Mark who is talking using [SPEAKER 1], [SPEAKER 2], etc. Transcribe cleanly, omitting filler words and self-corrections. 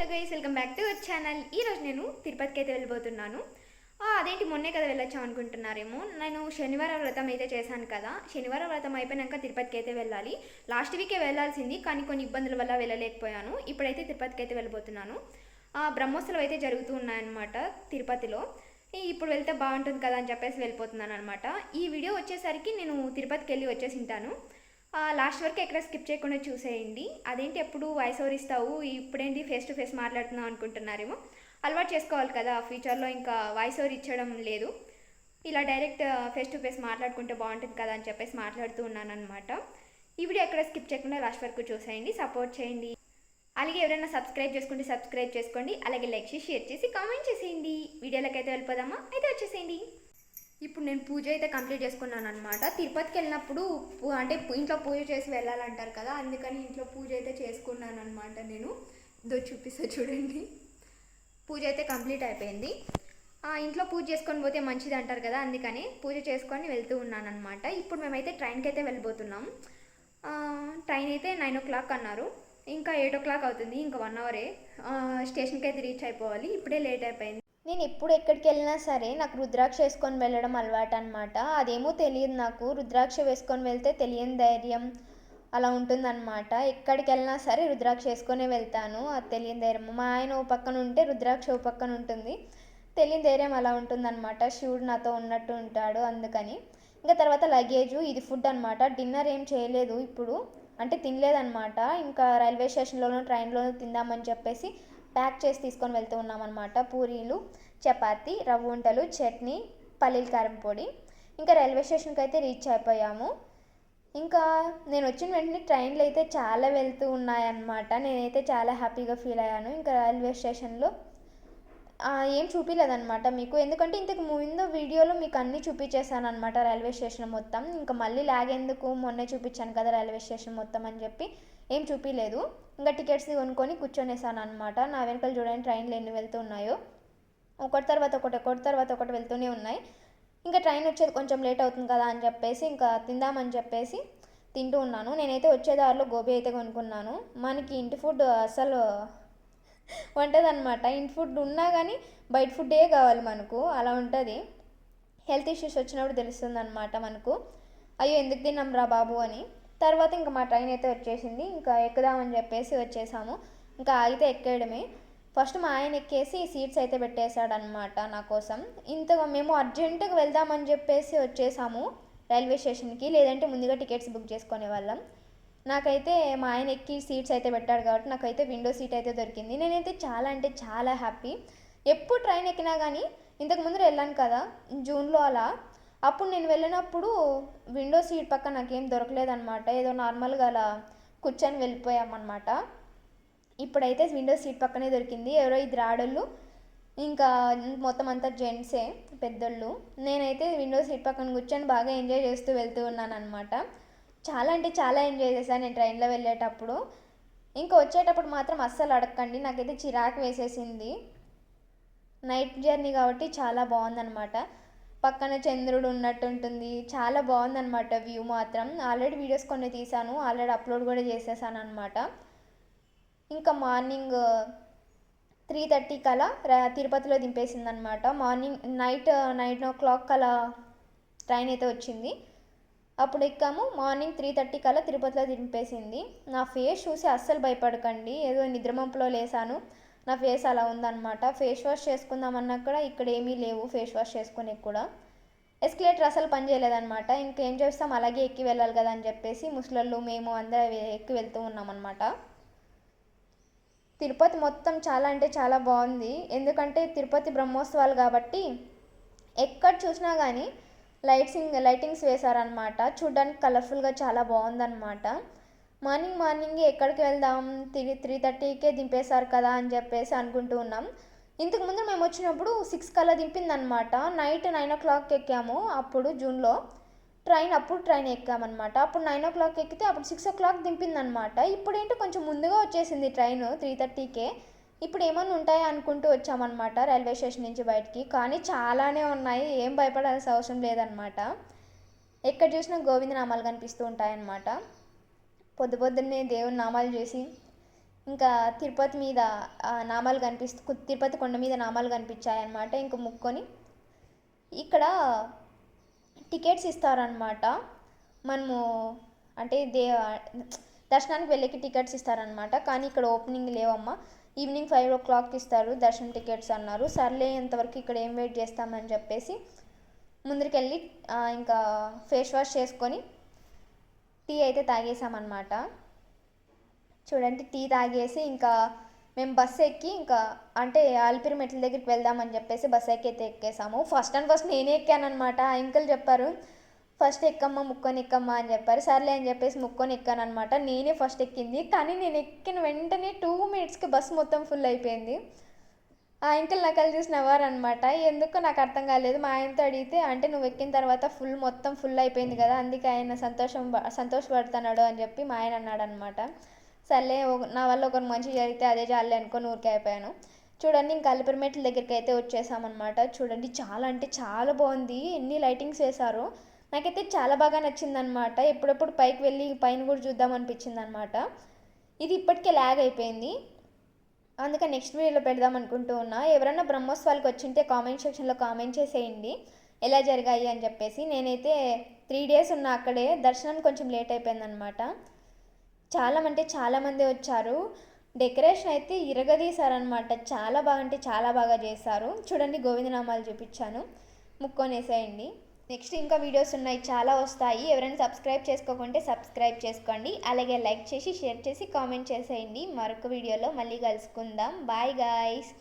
[SPEAKER 1] Hello guys, welcome back to our channel. ఈరోజు నేను తిరుపతికి అయితే వెళ్ళిపోతున్నాను. అదేంటి మొన్నే కదా వెళ్ళొచ్చాం అనుకుంటున్నారేమో. నేను శనివారం వ్రతం అయితే చేశాను కదా. శనివారం వ్రతం అయిపోయాక తిరుపతికి అయితే వెళ్ళాలి. లాస్ట్ వీకే వెళ్ళాల్సింది, కానీ కొన్ని ఇబ్బందుల వల్ల వెళ్ళలేకపోయాను. ఇప్పుడైతే తిరుపతికి అయితే వెళ్ళిపోతున్నాను. బ్రహ్మోత్సవాలు అయితే జరుగుతూ ఉన్నాయన్నమాట తిరుపతిలో. ఇప్పుడు వెళ్తే బాగుంటుంది కదా అని చెప్పేసి వెళ్ళిపోతున్నాను అనమాట. ఈ వీడియో వచ్చేసరికి నేను తిరుపతికి వెళ్ళి వచ్చేసి ఉంటాను. లాస్ట్ వరకు ఎక్కడ స్కిప్ చేయకుండా చూసేయండి. అదేంటి ఎప్పుడు వాయిస్ ఓవర్ ఇస్తావు, ఇప్పుడేంటి ఫేస్ టు ఫేస్ మాట్లాడుతున్నావు అనుకుంటున్నారేమో. అలవాటు చేసుకోవాలి కదా, ఫ్యూచర్లో ఇంకా వాయిస్ ఓవర్ ఇచ్చడం లేదు. ఇలా డైరెక్ట్ ఫేస్ టు ఫేస్ మాట్లాడుకుంటే బాగుంటుంది కదా అని చెప్పేసి మాట్లాడుతూ ఉన్నాను అనమాట. ఈ వీడియో ఎక్కడ స్కిప్ చేయకుండా లాస్ట్ వరకు చూసేయండి, సపోర్ట్ చేయండి. అలాగే ఎవరైనా సబ్స్క్రైబ్ చేసుకుంటే సబ్స్క్రైబ్ చేసుకోండి. అలాగే లైక్ చేసి షేర్ చేసి కామెంట్ చేసేయండి. వీడియోలోకి అయితే వెళ్ళిపోదామా? అయితే వచ్చేసేయండి. ఇప్పుడు నేను పూజ అయితే కంప్లీట్ చేసుకున్నాను అనమాట. తిరుపతికి వెళ్ళినప్పుడు అంటే ఇంట్లో పూజ చేసి వెళ్ళాలంటారు కదా, అందుకని ఇంట్లో పూజ అయితే చేసుకున్నాను అనమాట. నేను చూపిస్తా చూడండి. పూజ అయితే కంప్లీట్ అయిపోయింది. ఇంట్లో పూజ చేసుకొని పోతే మంచిది అంటారు కదా, అందుకని పూజ చేసుకొని వెళ్తూ ఉన్నాను అనమాట. ఇప్పుడు మేమైతే ట్రైన్కి అయితే వెళ్ళిపోతున్నాం. ట్రైన్ అయితే 9 o'clock అన్నారు. ఇంకా 8 o'clock అవుతుంది. ఇంకా 1 hour స్టేషన్కి అయితే రీచ్ అయిపోవాలి. ఇప్పుడే లేట్ అయిపోయింది. నేను ఎప్పుడు ఎక్కడికి వెళ్ళినా సరే నాకు రుద్రాక్ష వేసుకొని వెళ్ళడం అలవాటు అనమాట. అదేమో తెలియదు నాకు. రుద్రాక్ష వేసుకొని వెళ్తే తెలియని ధైర్యం అలా ఉంటుందన్నమాట. ఎక్కడికి వెళ్ళినా సరే రుద్రాక్ష వేసుకొనే వెళ్తాను. అది తెలియని ధైర్యం. మా ఆయన ఓ పక్కన ఉంటే రుద్రాక్ష ఓ పక్కన ఉంటుంది. తెలియని ధైర్యం అలా ఉంటుందన్నమాట. శివుడు నాతో ఉన్నట్టు ఉంటాడు, అందుకని. ఇంకా తర్వాత లగేజు, ఇది ఫుడ్ అనమాట. డిన్నర్ ఏం చేయలేదు ఇప్పుడు, అంటే తినలేదన్నమాట. ఇంకా రైల్వే స్టేషన్లోనూ ట్రైన్లోనూ తిందామని చెప్పేసి ప్యాక్ చేసి తీసుకొని వెళ్తూ ఉన్నామన్నమాట. పూరీలు, చపాతీ, రవ్వ ఉంటలు, చట్నీ, పల్లీల కారం పొడి. ఇంకా రైల్వే స్టేషన్కి అయితే రీచ్ అయిపోయాము. ఇంకా నేను వచ్చిన వెంటనే ట్రైన్లు అయితే చాలా వెళ్తూ ఉన్నాయన్నమాట. నేనైతే చాలా హ్యాపీగా ఫీల్ అయ్యాను. ఇంకా రైల్వే స్టేషన్లో ఏం చూపించలేదన్నమాట మీకు, ఎందుకంటే ఇంతకు ముందు వీడియోలో మీకు అన్నీ చూపించేశాను అనమాట రైల్వే స్టేషన్ మొత్తం. ఇంకా మళ్ళీ లాగేందుకు, మొన్నే చూపించాను కదా రైల్వే స్టేషన్ మొత్తం అని చెప్పి ఏం చూపించలేదు. ఇంకా టికెట్స్ని కొనుక్కొని కూర్చొనేసాను అనమాట. నా వెనకాల చూడండి ట్రైన్లు ఎన్ని వెళ్తూ ఉన్నాయో. ఒకటి తర్వాత ఒకటి వెళ్తూనే ఉన్నాయి. ఇంకా ట్రైన్ వచ్చేది కొంచెం లేట్ అవుతుంది కదా అని చెప్పేసి ఇంకా తిందామని చెప్పేసి తింటూ ఉన్నాను. నేనైతే వచ్చేదారిలో గోబీ అయితే కొనుక్కున్నాను. మనకి ఇంటి ఫుడ్ అసలు వంటదనమాట. ఇంటి ఫుడ్ ఉన్నా కానీ బయట ఫుడ్డే కావాలి మనకు, అలా ఉంటుంది. హెల్త్ ఇష్యూస్ వచ్చినప్పుడు తెలుస్తుంది అనమాట మనకు, అయ్యో ఎందుకు తిన్నాం రా బాబు అని. తర్వాత ఇంకా మా ట్రైన్ అయితే వచ్చేసింది. ఇంకా ఎక్కుదామని చెప్పేసి వచ్చేసాము. ఇంకా ఆగితే ఎక్కేయడమే. ఫస్ట్ మా ఆయన ఎక్కేసి సీట్స్ అయితే పెట్టేశాడనమాట నా కోసం. ఇంతగా మేము అర్జెంటుగా వెళ్దామని చెప్పేసి వచ్చేసాము రైల్వే స్టేషన్కి, లేదంటే ముందుగా టికెట్స్ బుక్ చేసుకునే వాళ్ళం. నాకైతే మా ఆయన ఎక్కి సీట్స్ అయితే పెట్టాడు కాబట్టి నాకైతే విండో సీట్ అయితే దొరికింది. నేనైతే చాలా అంటే చాలా హ్యాపీ. ఎప్పుడు ట్రైన్ ఎక్కినా కానీ, ఇంతకుముందు వెళ్ళాను కదా జూన్లో అలా, అప్పుడు నేను వెళ్ళినప్పుడు విండో సీట్ పక్కన నాకేం దొరకలేదన్నమాట. ఏదో నార్మల్గా అలా కూర్చొని వెళ్ళిపోయామన్నమాట. ఇప్పుడైతే విండో సీట్ పక్కనే దొరికింది. ఎవరో 2 ఆడోళ్ళు, ఇంకా మొత్తం అంతా జెంట్సే పెద్దోళ్ళు. నేనైతే విండో సీట్ పక్కన కూర్చొని బాగా ఎంజాయ్ చేస్తూ వెళ్తూ ఉన్నాను అనమాట. చాలా అంటే చాలా ఎంజాయ్ చేశాను నేను ట్రైన్లో వెళ్ళేటప్పుడు. ఇంకా వచ్చేటప్పుడు మాత్రం అస్సలు అడగండి, నాకైతే చిరాకు వేసేసింది. నైట్ జర్నీ కాబట్టి చాలా బాగుందనమాట. పక్కన చంద్రుడు ఉన్నట్టు ఉంటుంది, చాలా బాగుందనమాట వ్యూ మాత్రం. ఆల్రెడీ వీడియోస్ కొన్ని తీసాను, ఆల్రెడీ అప్లోడ్ కూడా చేసేసాను అనమాట. ఇంకా మార్నింగ్ 3:30 కలా తిరుపతిలో దింపేసిందనమాట. నైట్ 9 o'clock అలా ట్రైన్ అయితే వచ్చింది. అప్పుడు ఎక్కాము. మార్నింగ్ 3:30 కల్లా తిరుపతిలో దింపేసింది. నా ఫేస్ చూసి అస్సలు భయపడకండి, ఏదో నిద్రమంపులో లేసాను, నా ఫేస్ అలా ఉందన్నమాట. ఫేస్ వాష్ చేసుకుందామన్నా కూడా ఇక్కడ ఏమీ లేవు ఫేస్ వాష్ చేసుకునే కూడా. ఎస్కలేటర్ అసలు పని చేయలేదన్నమాట. ఇంకేం చేస్తాం, అలాగే ఎక్కి వెళ్ళాలి కదా అని చెప్పేసి ముసలోళ్ళు మేము అందరూ ఎక్కి వెళ్తూ ఉన్నామన్నమాట. తిరుపతి మొత్తం చాలా అంటే చాలా బాగుంది. ఎందుకంటే తిరుపతి బ్రహ్మోత్సవాలు కాబట్టి ఎక్కడ చూసినా కానీ లైటింగ్స్ వేశారనమాట. చూడ్డానికి కలర్ఫుల్గా చాలా బాగుందన్నమాట. మార్నింగ్ ఎక్కడికి వెళ్దాం, 3:30కే దింపేశారు కదా అని చెప్పేసి అనుకుంటూ ఉన్నాం. ఇంతకుముందు మేము వచ్చినప్పుడు 6 కల్లా దింపిందనమాట. నైట్ 9 o'clock ఎక్కాము అప్పుడు జూన్లో ట్రైన్ ఎక్కామన్నమాట. అప్పుడు 9 o'clock ఎక్కితే అప్పుడు 6 o'clock దింపిందనమాట. ఇప్పుడు ఏంటో కొంచెం ముందుగా వచ్చేసింది ట్రైన్ 3:30కే. ఇప్పుడు ఏమన్నా ఉంటాయా అనుకుంటూ వచ్చామన్నమాట రైల్వే స్టేషన్ నుంచి బయటికి. కానీ చాలానే ఉన్నాయి, ఏం భయపడాల్సిన అవసరం లేదనమాట. ఎక్కడ చూసినా గోవింద నామాలు కనిపిస్తూ ఉంటాయన్నమాట. పొద్దున్నే దేవుని నామాలు చేసి ఇంకా తిరుపతి మీద నామాలు తిరుపతి కొండ మీద నామాలు కనిపించాయన్నమాట. ఇంక ముక్కొని ఇక్కడ టికెట్స్ ఇస్తారనమాట. మనము అంటే దర్శనానికి వెళ్ళేకి టికెట్స్ ఇస్తారనమాట. కానీ ఇక్కడ ఓపెనింగ్ లేవమ్మా. ఈవినింగ్ 5 o'clock ఇస్తారు దర్శనం టికెట్స్ అన్నారు. సర్లే ఇంతవరకు ఇక్కడ ఏం వెయిట్ చేస్తామని చెప్పేసి ముందరికెళ్ళి ఇంకా ఫేస్ వాష్ చేసుకొని టీ అయితే తాగేసామన్నమాట. చూడండి, టీ తాగేసి ఇంకా మేము బస్సు ఎక్కి ఇంకా అంటే అలిపిరి మెట్ల దగ్గరికి వెళ్దామని చెప్పేసి బస్సు అయితే ఎక్కేసాము. ఫస్ట్ నేనే ఎక్కానమాట. అంకుల్ చెప్పారు ఫస్ట్ ఎక్కమ్మా ముక్కొని ఎక్కమ్మా అని చెప్పారు. సర్లే అని చెప్పేసి ముక్కొని ఎక్కానమాట. నేనే ఫస్ట్ ఎక్కింది. కానీ నేను ఎక్కిన వెంటనే 2 minutesకి బస్సు మొత్తం ఫుల్ అయిపోయింది. ఆ అంకుల్ నకలు చూసి నవ్వారనమాట. ఎందుకో నాకు అర్థం కాలేదు. మా ఆయనతో అడిగితే అంటే నువ్వు ఎక్కిన తర్వాత మొత్తం ఫుల్ అయిపోయింది కదా, అందుకే ఆయన సంతోషపడుతున్నాడు అని చెప్పి మా ఆయన అన్నాడు అనమాట. సర్లే నా వల్ల ఒకరు మంచి జరిగితే అదే చాలే అనుకొని ఊరికే అయిపోయాను. చూడండి, ఇంకా అలిపిరి మెట్ల దగ్గరికి అయితే వచ్చేసామన్నమాట. చూడండి, చాలా అంటే చాలా బాగుంది. ఎన్ని లైటింగ్స్ వేశారో నాకైతే చాలా బాగా నచ్చిందనమాట. ఎప్పుడెప్పుడు పైకి వెళ్ళి పైన కూడా చూద్దాం అనిపించింది అనమాట. ఇది ఇప్పటికే ల్యాగ్ అయిపోయింది, అందుకని నెక్స్ట్ వీడియోలో పెడదాం అనుకుంటూ ఉన్నా. ఎవరైనా బ్రహ్మోత్సవాలకు వచ్చింటే కామెంట్ సెక్షన్లో కామెంట్ చేసేయండి ఎలా జరిగాయి అని చెప్పేసి. నేనైతే 3 days ఉన్నా అక్కడే. దర్శనం కొంచెం లేట్ అయిపోయిందనమాట. చాలామంది వచ్చారు. డెకరేషన్ అయితే ఇరగదీశారనమాట. చాలా బాగా అంటే చాలా బాగా చేశారు. చూడండి, గోవిందనామాలు చూపించాను, ముక్కొనేసేయండి. నెక్స్ట్ ఇంకా వీడియోస్ ఉన్నాయి, చాలా వస్తాయి. ఎవరైనా సబ్స్క్రైబ్ చేసుకోకుంటే సబ్స్క్రైబ్ చేసుకోండి. అలాగే లైక్ చేసి షేర్ చేసి కామెంట్ చేసేయండి. మరొక వీడియోలో మళ్ళీ కలుసుకుందాం. Bye guys.